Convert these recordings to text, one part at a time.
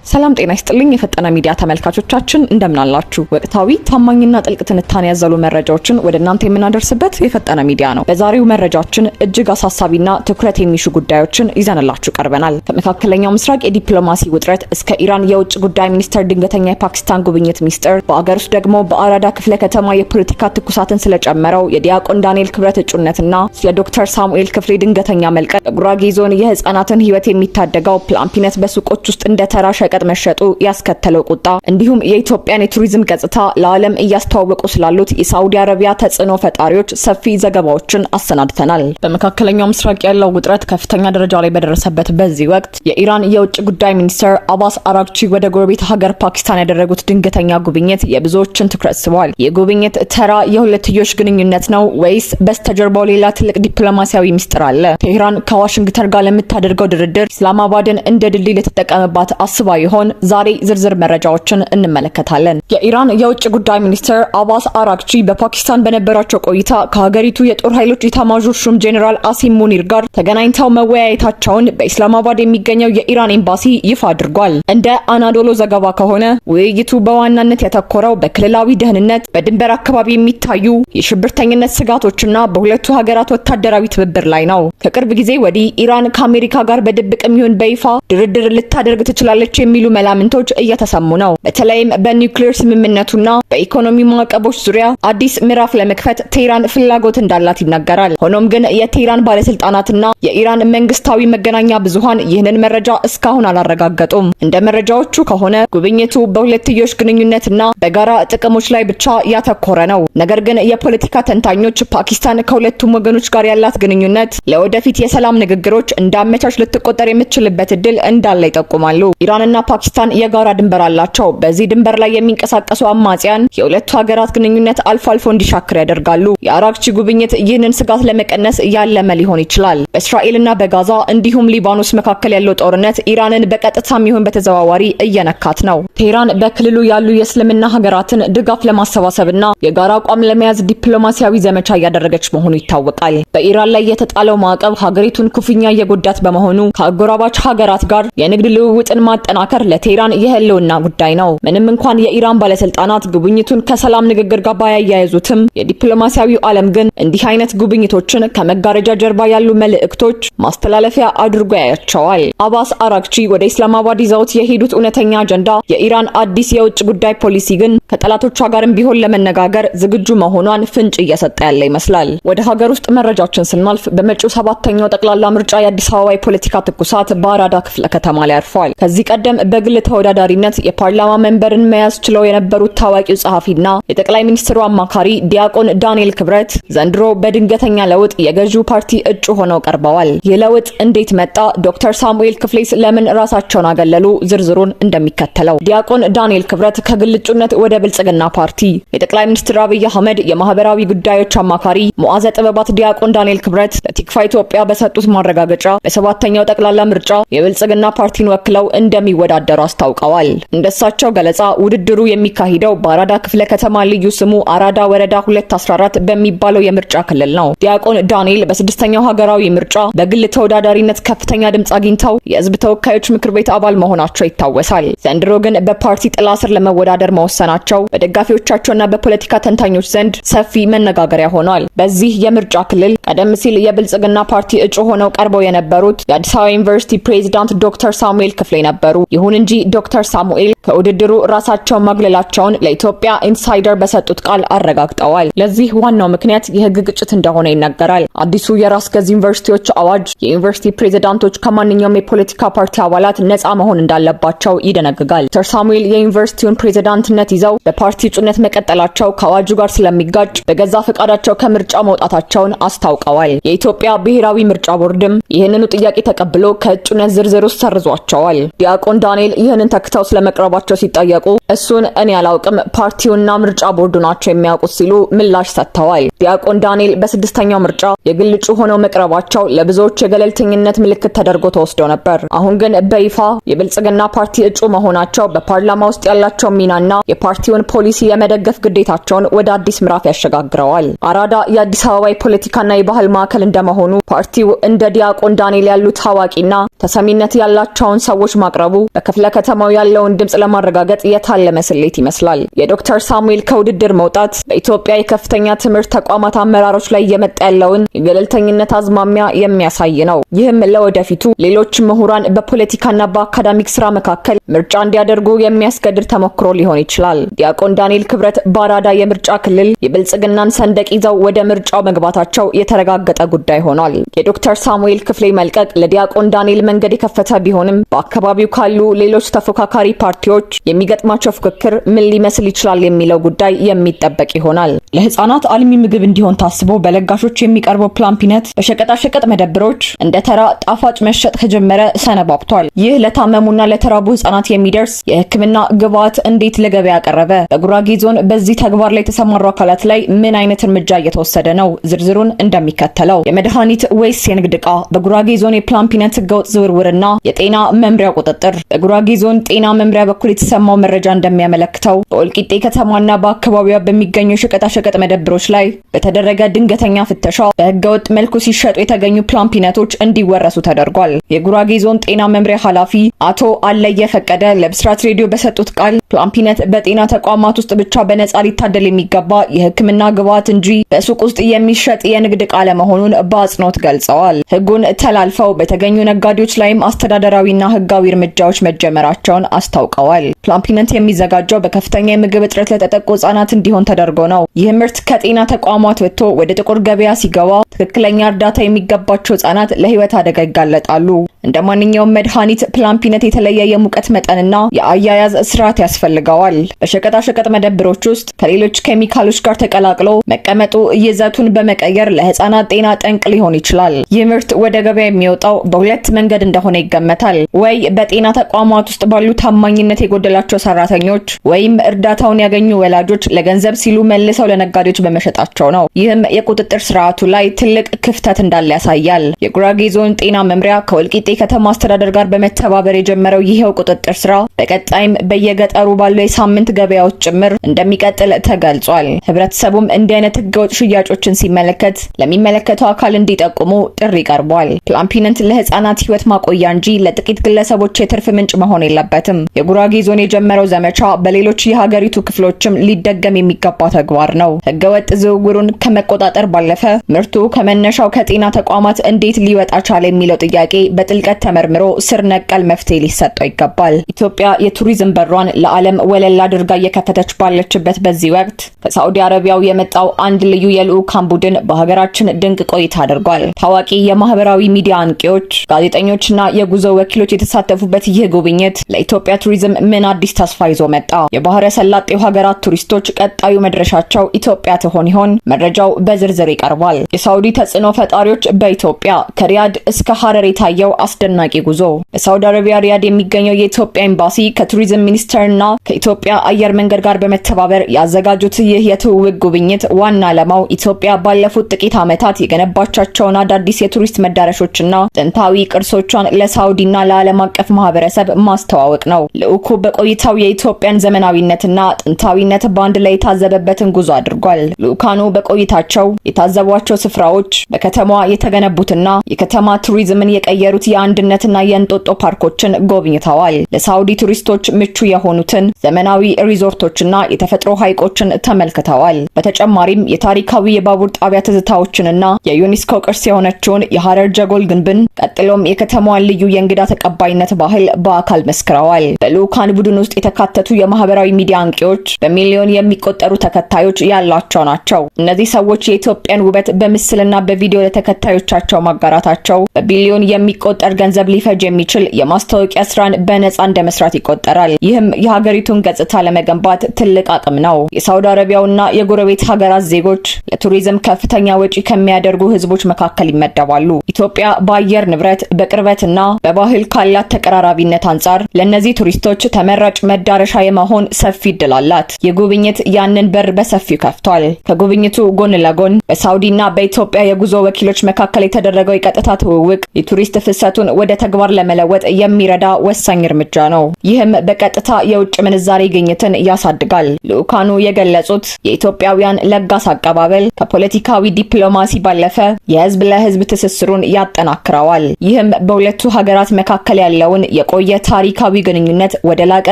ሰላም ጤና ይስጥልኝ የፈጠነ ሚዲያ ተመልካቾቻችን እንደምን አላችሁ? ወቅታዊ ታማኝና ጥልቅ ትንታኔ ያዘሉ መረጃዎችን ወደ እናንተ የምናደርስበት የፈጠነ ሚዲያ ነው። በዛሬው መረጃችን እጅግ አሳሳቢና ትኩረት የሚሹ ጉዳዮችን ይዘንላችሁ ቀርበናል። ከመካከለኛው ምስራቅ የዲፕሎማሲ ውጥረት እስከ ኢራን የውጭ ጉዳይ ሚኒስተር ድንገተኛ የፓኪስታን ጉብኝት ሚስጥር፣ በአገር ውስጥ ደግሞ በአራዳ ክፍለ ከተማ የፖለቲካ ትኩሳትን ስለጨመረው የዲያቆን ዳንኤል ክብረት እጩነትና ስለ ዶክተር ሳሙኤል ክፍሌ ድንገተኛ መልቀቅ፣ በጉራጌ ዞን የህፃናትን ህይወት የሚታደገው ፕላምፒነት በሱቆች ውስጥ እንደ ተራ ሸቀጥ መሸጡ ያስከተለው ቁጣ እንዲሁም የኢትዮጵያን የቱሪዝም ገጽታ ለዓለም እያስተዋወቁ ስላሉት የሳውዲ አረቢያ ተጽዕኖ ፈጣሪዎች ሰፊ ዘገባዎችን አሰናድተናል። በመካከለኛው ምስራቅ ያለው ውጥረት ከፍተኛ ደረጃ ላይ በደረሰበት በዚህ ወቅት የኢራን የውጭ ጉዳይ ሚኒስትር አባስ አራግቺ ወደ ጎረቤት ሀገር ፓኪስታን ያደረጉት ድንገተኛ ጉብኝት የብዙዎችን ትኩረት ስቧል። የጉብኝት ተራ የሁለትዮሽ ግንኙነት ነው ወይስ በስተጀርባው ሌላ ትልቅ ዲፕሎማሲያዊ ሚስጥር አለ? ቴህራን ከዋሽንግተን ጋር ለምታደርገው ድርድር ኢስላማባድን እንደ ድልድይ ልትጠቀምባት አስባ ይሆን? ዛሬ ዝርዝር መረጃዎችን እንመለከታለን። የኢራን የውጭ ጉዳይ ሚኒስትር አባስ አራግቺ በፓኪስታን በነበራቸው ቆይታ ከሀገሪቱ የጦር ኃይሎች ኢታማዦር ሹም ጄኔራል አሲም ሙኒር ጋር ተገናኝተው መወያየታቸውን በኢስላማባድ የሚገኘው የኢራን ኤምባሲ ይፋ አድርጓል። እንደ አናዶሎ ዘገባ ከሆነ ውይይቱ በዋናነት ያተኮረው በክልላዊ ደህንነት፣ በድንበር አካባቢ የሚታዩ የሽብርተኝነት ስጋቶችና በሁለቱ ሀገራት ወታደራዊ ትብብር ላይ ነው። ከቅርብ ጊዜ ወዲህ ኢራን ከአሜሪካ ጋር በድብቅ የሚሆን በይፋ ድርድር ልታደርግ ትችላለች የሚሉ መላምንቶች እየተሰሙ ነው። በተለይም በኒውክሌር ስምምነቱና በኢኮኖሚ ማዕቀቦች ዙሪያ አዲስ ምዕራፍ ለመክፈት ቴህራን ፍላጎት እንዳላት ይነገራል። ሆኖም ግን የቴህራን ባለስልጣናትና የኢራን መንግስታዊ መገናኛ ብዙሃን ይህንን መረጃ እስካሁን አላረጋገጡም። እንደ መረጃዎቹ ከሆነ ጉብኝቱ በሁለትዮሽ ግንኙነትና በጋራ ጥቅሞች ላይ ብቻ ያተኮረ ነው። ነገር ግን የፖለቲካ ተንታኞች ፓኪስታን ከሁለቱም ወገኖች ጋር ያላት ግንኙነት ለወደፊት የሰላም ንግግሮች እንዳመቻች ልትቆጠር የምትችልበት እድል እንዳለ ይጠቁማሉ። ኢራንና ፓኪስታን የጋራ ድንበር አላቸው። በዚህ ድንበር ላይ የሚንቀሳቀሱ አማጽያን የሁለቱ ሀገራት ግንኙነት አልፎ አልፎ እንዲሻክር ያደርጋሉ። የአራግቺ ጉብኝት ይህንን ስጋት ለመቀነስ ያለመ ሊሆን ይችላል። በእስራኤልና በጋዛ እንዲሁም ሊባኖስ መካከል ያለው ጦርነት ኢራንን በቀጥታም ይሁን በተዘዋዋሪ እየነካት ነው። ቴህራን በክልሉ ያሉ የእስልምና ሀገራትን ድጋፍ ለማሰባሰብና የጋራ አቋም ለመያዝ ዲፕሎማሲያዊ ዘመቻ እያደረገች መሆኑ ይታወቃል። በኢራን ላይ የተጣለው ማዕቀብ ሀገሪቱን ክፉኛ እየጎዳት በመሆኑ ከአጎራባች ሀገራት ጋር የንግድ ልውውጥን ማጠናከር ለቴህራን የህልውና ጉዳይ ነው። ምንም እንኳን የኢራን ባለስልጣናት ጉብኝቱን ከሰላም ንግግር ጋር ባያያይዙትም የዲፕሎማሲያዊው ዓለም ግን እንዲህ አይነት ጉብኝቶችን ከመጋረጃ ጀርባ ያሉ መልእክቶች ማስተላለፊያ አድርጎ ያያቸዋል። አባስ አራግቺ ወደ ኢስላማባድ ይዘውት የሄዱት እውነተኛ አጀንዳ የኢራን አዲስ የውጭ ጉዳይ ፖሊሲ ግን ከጠላቶቿ ጋርም ቢሆን ለመነጋገር ዝግጁ መሆኗን ፍንጭ እየሰጠ ያለ ይመስላል። ወደ ሀገር ውስጥ መረጃችን ስናልፍ በመጪው 7ኛው ጠቅላላ ምርጫ የአዲስ አበባ የፖለቲካ ትኩሳት በአራዳ ክፍለ ከተማ ላይ አርፏል። ከዚህ ቀደም በግል ተወዳዳሪነት የፓርላማ መንበርን መያዝ ችለው የነበሩት ታዋቂው ጸሐፊና የጠቅላይ ሚኒስትሩ አማካሪ ዲያቆን ዳንኤል ክብረት ዘንድሮ በድንገተኛ ለውጥ የገዢው ፓርቲ እጩ ሆነው ቀርበዋል። ይህ ለውጥ እንዴት መጣ? ዶክተር ሳሙኤል ክፍሌስ ለምን ራሳቸውን አገለሉ? ዝርዝሩን እንደሚከተለው። ዲያቆን ዳንኤል ክብረት ከግል እጩነት ወደ ብልጽግና ፓርቲ፣ የጠቅላይ ሚኒስትር አብይ አህመድ የማህበራዊ ጉዳዮች አማካሪ ሙዓዘ ጥበባት ዲያቆን ዳንኤል ክብረት ለቲክፋ ኢትዮጵያ በሰጡት ማረጋገጫ በ7ኛው ጠቅላላ ምርጫ የብልጽግና ፓርቲን ወክለው እንደሚወዳደሩ አስታውቀዋል። እንደሳቸው ገለጻ ውድድሩ የሚካሄደው በአራዳ ክፍለ ከተማ ልዩ ስሙ አራዳ ወረዳ 214 በሚባለው የምርጫ ክልል ነው። ዲያቆን ዳንኤል በ6ኛው ሀገራዊ ምርጫ በግል ተወዳዳሪነት ከፍተኛ ድምጽ አግኝተው የህዝብ ተወካዮች ምክር ቤት አባል መሆናቸው ይታወሳል። ዘንድሮ ግን በፓርቲ ጥላ ስር ለመወዳደር መወሰናቸው በደጋፊዎቻቸውና በፖለቲካ ተንታኞች ዘንድ ሰፊ መነጋገሪያ ሆኗል። በዚህ የምርጫ ክልል ቀደም ሲል የብልጽግና ፓርቲ እጩ ሆነው ቀርበው የነበሩት የአዲስ አበባ ዩኒቨርሲቲ ፕሬዝዳንት ዶክተር ሳሙኤል ክፍሌ ነበሩ። ይሁን እንጂ ዶክተር ሳሙኤል ከውድድሩ ራሳቸውን ማግለላቸውን ለኢትዮጵያ ኢንሳይደር በሰጡት ቃል አረጋግጠዋል። ለዚህ ዋናው ምክንያት የህግ ግጭት እንደሆነ ይነገራል። አዲሱ የራስ ገዝ ዩኒቨርሲቲዎች አዋጅ የዩኒቨርሲቲ ፕሬዝዳንቶች ከማንኛውም የፖለቲካ ፓርቲ አባላት ነፃ መሆን እንዳለባቸው ይደነግጋል። ዶክተር ሳሙኤል የዩኒቨርሲቲውን ፕሬዝዳንትነት ይዘው በፓርቲ እጩነት መቀጠላቸው ከአዋጁ ጋር ስለሚጋጭ በገዛ ፈቃዳቸው ከምርጫ መውጣታቸውን አስታውቀዋል። የኢትዮጵያ ብሔራዊ ምርጫ ቦርድም ይህንኑ ጥያቄ ተቀብሎ ከእጩነት ዝርዝር ውስጥ ሰርዟቸዋል። ዲያቆን ዳንኤል ይህንን ተክተው ስለመቅረባቸው ሲጠየቁ እሱን እኔ አላውቅም፣ ፓርቲውና ምርጫ ቦርዱ ናቸው የሚያውቁት ሲሉ ምላሽ ሰጥተዋል። ዲያቆን ዳንኤል በስድስተኛው ምርጫ የግል እጩ ሆነው መቅረባቸው ለብዙዎች የገለልተኝነት ምልክት ተደርጎ ተወስዶ ነበር። አሁን ግን በይፋ የብልጽግና ፓርቲ እጩ መሆናቸው በፓርላማ ውስጥ ያላቸው ሚናና የፓርቲውን ፖሊሲ የመደገፍ ግዴታቸውን ወደ አዲስ ምዕራፍ ያሸጋግረዋል። አራዳ የአዲስ አበባ የፖለቲካና የባህል ማዕከል እንደመሆኑ ፓርቲው እንደ ዲያቆን ዳንኤል ያሉ ታዋቂና ተሰሚነት ያላቸውን ሰዎች ማቅረቡ በክፍለ ከተማው ያለውን ድምጽ ለማረጋገጥ የታለመ ስሌት ይመስላል። የዶክተር ሳሙኤል ከውድድር መውጣት በኢትዮጵያ የከፍተኛ ትምህርት ተቋማት አመራሮች ላይ የመጣ ያለውን የገለልተኝነት አዝማሚያ የሚያሳይ ነው። ይህም ለወደፊቱ ሌሎች ምሁራን በፖለቲካና በአካዳሚክ ስራ መካከል ምርጫ እንዲያደርጉ የሚያስገድድ ተሞክሮ ሊሆን ይችላል። ዲያቆን ዳንኤል ክብረት በአራዳ የምርጫ ክልል የብልጽግናን ሰንደቅ ይዘው ወደ ምርጫው መግባታቸው የተረጋገጠ ጉዳይ ሆኗል። የዶክተር ሳሙኤል ክፍሌ መልቀቅ ለዲያቆን ዳንኤል መንገድ የከፈተ ቢሆንም በአካባቢው ካሉ ሌሎች ተፎካካሪ ፓርቲዎች የሚገጥማቸው ፍክክር ምን ሊመስል ይችላል የሚለው ጉዳይ የሚጠበቅ ይሆናል። ለህፃናት አልሚ ምግብ እንዲሆን ታስቦ በለጋሾች የሚቀርበው ፕላምፒነት በሸቀጣሸቀጥ መደብሮች እንደ ተራ ጣፋጭ መሸጥ ከጀመረ ሰነባብቷል። ይህ ለታመሙና ለተራቡ ህፃናት የሚደርስ የህክምና ግብዓት እንዴት ለገበያ ቀረበ? በጉራጌ ዞን በዚህ ተግባር ላይ የተሰማሩ አካላት ላይ ምን አይነት እርምጃ እየተወሰደ ነው? ዝርዝሩን እንደሚከተለው። የመድኃኒት ወይስ የንግድ ዕቃ? በጉራጌ ዞን የፕላምፒነት ህገወጥ ዝውውርና የጤና መምሪያ ቁጥጥር። በጉራጌ ዞን ጤና መምሪያ በኩል የተሰማው መረጃ እንደሚያመለክተው በወልቂጤ ከተማና በአካባቢዋ በሚገኙ የሸቀጣሸቀጥ መደብሮች ላይ በተደረገ ድንገተኛ ፍተሻ በህገወጥ መልኩ ሲሸጡ የተገኙ ፕላምፒነቶች እንዲወረሱ ተደርጓል። የጉራጌ ዞን ጤና መምሪያ ኃላፊ አቶ አለየ ፈቀደ ለብስራት ሬዲዮ በሰጡት ቃል ፕላምፒነት በጤና ተቋማት ውስጥ ብቻ በነጻ ሊታደል የሚገባ የህክምና ግብዓት እንጂ በሱቅ ውስጥ የሚሸጥ የንግድ ዕቃ ለመሆኑን በአጽንኦት ገልጸዋል። ህጉን ተላልፈው በተገኙ ነጋዴዎች ላይም አስተዳደራዊና ህጋዊ እርምጃዎች መጀመራቸውን አስታውቀዋል። ፕላምፒነት የሚዘጋጀው በከፍተኛ የምግብ እጥረት ለተጠቁ ህጻናት እንዲሆን ተደርጎ ነው። ይህ ምርት ከጤና ተቋማት ወጥቶ ወደ ጥቁር ገበያ ሲገባ ትክክለኛ እርዳታ የሚገባቸው ህጻናት ለህይወት አደጋ ይጋለጣሉ። እንደ ማንኛውም መድኃኒት ፕላምፒነት የተለየ የሙቀት መጠንና የአያያዝ ስርዓት ያስፈልገዋል። በሸቀጣሸቀጥ መደብሮች ውስጥ ከሌሎች ኬሚካሎች ጋር ተቀላቅሎ መቀመጡ ይዘቱን በመቀየር ለህፃናት ጤና ጠንቅ ሊሆን ይችላል። ይህ ምርት ወደ ገበያ የሚወጣው በሁለት መንገድ እንደሆነ ይገመታል። ወይ በጤና ተቋማት ውስጥ ባሉ ታማኝነት የጎደላቸው ሰራተኞች ወይም እርዳታውን ያገኙ ወላጆች ለገንዘብ ሲሉ መልሰው ለነጋዴዎች በመሸጣቸው ነው። ይህም የቁጥጥር ስርዓቱ ላይ ትልቅ ክፍተት እንዳለ ያሳያል። የጉራጌ ዞን ጤና መምሪያ ከወልቂጤ ከተማ አስተዳደር ጋር በመተባበር የጀመረው ይሄው ቁጥጥር ስራ በቀጣይም በየገጠሩ ባሉ የሳምንት ገበያዎች ጭምር እንደሚቀጥል ተገልጿል። ህብረተሰቡም እንዲህ አይነት ህገወጥ ሽያጮችን ሲመለከት ለሚመለከተው አካል እንዲጠቁሙ ጥሪ ቀርቧል። ፕላምፒነት ለህፃናት ህይወት ማቆያ እንጂ ለጥቂት ግለሰቦች የትርፍ ምንጭ መሆን የለበትም። የጉራጌ ዞን የጀመረው ዘመቻ በሌሎች የሀገሪቱ ክፍሎችም ሊደገም የሚገባ ተግባር ነው። ህገወጥ ዝውውሩን ከመቆጣጠር ባለፈ ምርቱ ከመነሻው ከጤና ተቋማት እንዴት ሊወጣ ቻለ የሚለው ጥያቄ በጥልቀት ተመርምሮ ስር ነቀል መፍትሄ ሊሰጠው ይገባል። ኢትዮጵያ የቱሪዝም በሯን ለዓለም ወለል አድርጋ እየከፈተች ባለችበት በዚህ ወቅት ከሳዑዲ አረቢያው የመጣው አንድ ልዩ የልዑካን ቡድን በሀገራችን ድንቅ ቆይታ አድርጓል። ታዋቂ የማህበራዊ ሚዲያ አንቂዎች፣ ጋዜጠኞችና የጉዞ ወኪሎች የተሳተፉበት ይህ ጉብኝት ለኢትዮጵያ ቱሪዝም ምን አዲስ ተስፋ ይዞ መጣ? የባህረ ሰላጤው ሀገራት ቱሪስቶች ቀጣዩ መድረሻቸው ኢትዮጵያ ትሆን ይሆን? መረጃው በዝርዝር ይቀርባል። የሳዑዲ ተጽዕኖ ፈጣሪዎች በኢትዮጵያ ከሪያድ እስከ ሐረር የታየው አስደናቂ ጉዞ። በሳዑዲ አረቢያ ሪያድ የሚገኘው የኢትዮጵያ ኤምባሲ ከቱሪዝም ሚኒስቴርና ከኢትዮጵያ አየር መንገድ ጋር በመተባበር ያዘጋጁት ይህ የትውውቅ ጉብኝት ዋና ዓላማው ኢትዮጵያ ባለፉት ጥቂት ዓመታት የገነባቻቸውን አዳዲስ የቱሪስት መዳረሾችና ጥንታዊ ቅርሶቿን ለሳዑዲና ለዓለም አቀፍ ማህበረሰብ ማስተዋወቅ ነው። ልዑኩ በቆይታው የኢትዮጵያን ዘመናዊነትና ጥንታዊነት በአንድ ላይ የታዘበበትን ጉዞ አድርጓል። ልዑካኑ በቆይታቸው የታዘቧቸው ስፍራዎች በከተማዋ የተገነቡትና የከተማ ቱሪዝምን የቀየሩት የአንድነትና የእንጦጦ ፓርኮችን ጎብኝተዋል። ለሳዑዲ ቱሪስቶች ምቹ የሆኑትን ዘመናዊ ሪዞርቶችና የተፈጥሮ ሐይቆችን ተመልክተዋል። በተጨማሪም የታሪካዊ የባቡር ጣቢያ ትዝታዎችንና የዩኔስኮ ቅርስ የሆነችውን የሐረር ጀጎል ግንብን ቀጥሎም የከተማዋን ልዩ የእንግዳ ተቀባይነት ባህል በአካል መስክረዋል። በልዑካን ቡድን ውስጥ የተካተቱ የማህበራዊ ሚዲያ አንቂዎች በሚሊዮን የሚቆጠሩ ተከታዮች ያላቸው ናቸው። እነዚህ ሰዎች የኢትዮጵያን ውበት በምስልና በቪዲዮ ለተከታዮቻቸው ማጋራታቸው በቢሊዮን የሚቆጠር አጭር ገንዘብ ሊፈጅ የሚችል የማስታወቂያ ስራን በነፃ እንደመስራት ይቆጠራል። ይህም የሀገሪቱን ገጽታ ለመገንባት ትልቅ አቅም ነው። የሳውዲ አረቢያውና የጎረቤት ሀገራት ዜጎች ለቱሪዝም ከፍተኛ ወጪ ከሚያደርጉ ህዝቦች መካከል ይመደባሉ። ኢትዮጵያ በአየር ንብረት በቅርበትና በባህል ካላት ተቀራራቢነት አንጻር ለእነዚህ ቱሪስቶች ተመራጭ መዳረሻ የመሆን ሰፊ እድል አላት። የጉብኝት ያንን በር በሰፊው ከፍቷል። ከጉብኝቱ ጎን ለጎን በሳውዲና በኢትዮጵያ የጉዞ ወኪሎች መካከል የተደረገው የቀጥታ ትውውቅ የቱሪስት ፍሰቱን ወደ ተግባር ለመለወጥ የሚረዳ ወሳኝ እርምጃ ነው። ይህም በቀጥታ የውጭ ምንዛሬ ግኝትን ያሳድጋል። ልዑካኑ የገለጹት የኢትዮጵያውያን ለጋስ አቀባበል ከፖለቲካዊ ዲፕሎማሲ ባለፈ የህዝብ ለህዝብ ትስስሩን ያጠናክረዋል። ይህም በሁለቱ ሀገራት መካከል ያለውን የቆየ ታሪካዊ ግንኙነት ወደ ላቀ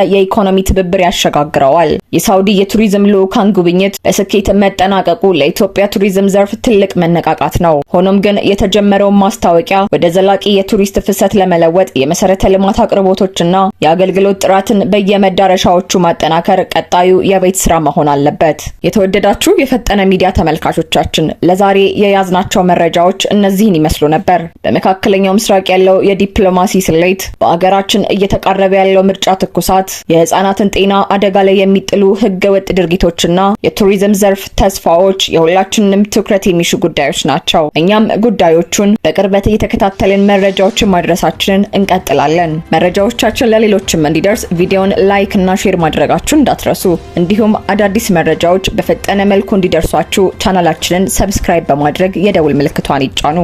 የኢኮኖሚ ትብብር ያሸጋግረዋል። የሳውዲ የቱሪዝም ልዑካን ጉብኝት በስኬት መጠናቀቁ ለኢትዮጵያ ቱሪዝም ዘርፍ ትልቅ መነቃቃት ነው። ሆኖም ግን የተጀመረውን ማስታወቂያ ወደ ዘላቂ የቱሪስት ፍሰት ለመለወጥ የመሰረተ ልማት አቅርቦቶችና የአገልግሎት ጥራትን በየመዳረሻዎቹ ማጠናከር ቀጣዩ የቤት ስራ መሆን አለበት። የተወደዳችሁ የፈጠነ ሚዲያ ተመልካቾቻችን ለዛሬ የያዝናቸው መረጃዎች እነዚህን ይመስሉ ነበር። በመካከለኛው ምስራቅ ያለው የዲፕሎማሲ ስሌት፣ በአገራችን እየተቃረበ ያለው ምርጫ ትኩሳት፣ የህፃናትን ጤና አደጋ ላይ የሚጥሉ ህገወጥ ድርጊቶችና የቱሪዝም ዘርፍ ተስፋዎች የሁላችንንም ትኩረት የሚሹ ጉዳዮች ናቸው። እኛም ጉዳዮቹን በቅርበት እየተከታተልን መረጃዎችን ማድረሳችንን እንቀጥላለን። መረጃዎቻችን ለሌሎችም እንዲደርስ ቪዲዮውን ላይክ እና ሼር ማድረጋችሁን እንዳትረሱ። እንዲሁም አዳዲስ መረጃዎች በፈጠነ መልኩ እንዲደርሷችሁ ቻናላችንን ሰብስክራይብ በማድረግ የደውል ምልክቷን ይጫኑ።